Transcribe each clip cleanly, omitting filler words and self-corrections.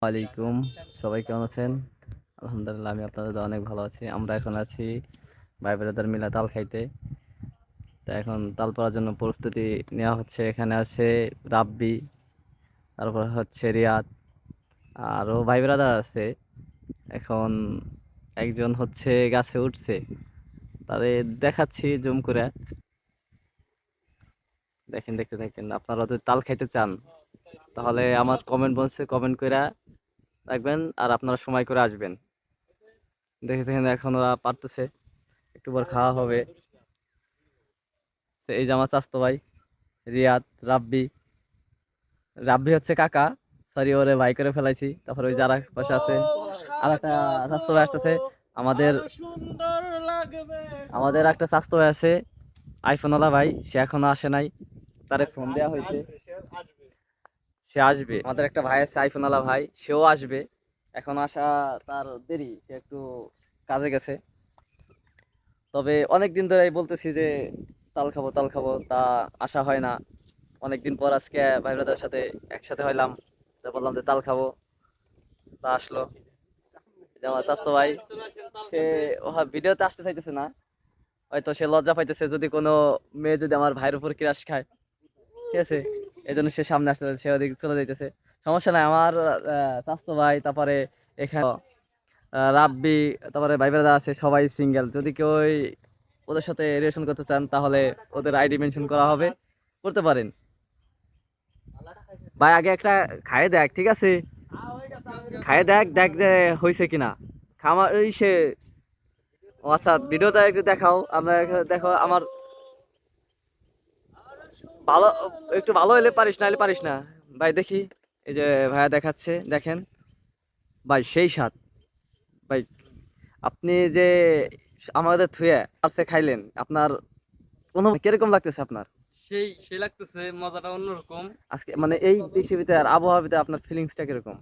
ওয়ালাইকুম, সবাই কেমন আছেন? আলহামদুলিল্লাহ, আমি আপনাদের দোয়ায় অনেক ভালো আছি। আমরা এখন আছি ভাই ব্রাদার মিলে তাল খাইতে। তো এখন তাল পাড়ার জন্য প্রস্তুতি নেওয়া হচ্ছে। এখানে আছে রাব্বি, তারপর হচ্ছে রিয়াদ, আরও ভাই ব্রাদার আছে। এখন একজন হচ্ছে গাছে উঠছে, তাদের দেখাচ্ছি জুম করে। দেখেন, দেখতে থাকেন। আপনারা যদি তাল খাইতে চান তাহলে আমার কমেন্ট বক্সে কমেন্ট করে রাখবেন, আর আপনারা সময় করে আসবেন। দেখে দেখেন, এখন ওরা পারতেছে, একটু পর খাওয়া হবে। এই যে আমার চাচতো ভাই রিয়াদ, রাব্বি। রাব্বি হচ্ছে কাকা, সরি, ওরে ভাই করে ফেলাইছি। তারপর ওই যারা পাশে আছে, আর একটা চাচতো ভাই আসতেছে। আমাদের আমাদের একটা চাচতো ভাই আছে, আইফোনওয়ালা ভাই। সে এখনো আসে নাই, তারে ফোন দেওয়া হয়েছে, সে আসবে। আমাদের একটা ভাই আছে আইফোনওয়ালা ভাই, সেও আসবে। এখন আসা তার দেরি, সে একটু কাজে গেছে। তবে অনেক দিন ধরে বলতেছি যে তাল খাবো তাল খাবো, তা আসা হয় না। অনেকদিন পর আজকে ভাই ব্রাদার সাথে একসাথে হইলাম, তো বললাম যে তাল খাবো, তা আসলো। এই যে আমার স্বাস্থ্য ভাই, সে ভিডিওতে আসতে চাইতেছে না, হয়তো সে লজ্জা পাইতেছে যদি কোনো মেয়ে যদি আমার ভাইয়ের উপর ক্রাশ খায়, ঠিক আছে, এই জন্য সে সামনে আসতে সে ওদিকে চলে যাইতেছে। সমস্যা নাই, আমার স্বাস্থ্য ভাই, তারপরে এখানে রাব্বি, তারপরে ভাই ব্রাদার আছে, সবাই সিঙ্গেল। যদি কেউ ওদের সাথে রিলেশন করতে চান তাহলে ওদের আইডি মেনশন করা হবে, করতে পারেন। ভাই আগে একটা খাইয়ে দেখ, ঠিক আছে? খাইয়ে দেখ, দেখ যে হয়েছে কিনা। খামা ওই সে, ও আচ্ছা, ভিডিওটা একটু দেখাও। আমরা দেখো আমার ভালো, একটু ভালো হলে পারিস, না হলে পারিস না। ভাই দেখি, এই যে ভাইয়া দেখাচ্ছে, দেখেন ভাই, সেই স্বাদ। ভাই আপনি যে আমাদের থুয়ে আজকে খাইলেন, আপনার কিরকম লাগতেছে আপনার সেই সেই লাগতেছে, মজাটা অন্যরকম। আজকে, মানে এই পৃথিবীতে আর আবহাওয়ার ভিতরে আপনার ফিলিংসটা কিরকম?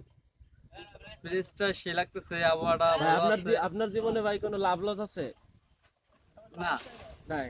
ফ্রিজটা সেই লাগতেছে, আবহাওয়াটা ভাই ভালো আপনার আছে। আপনার জীবনে ভাই কোনো লাভ লস আছে? না। নাই।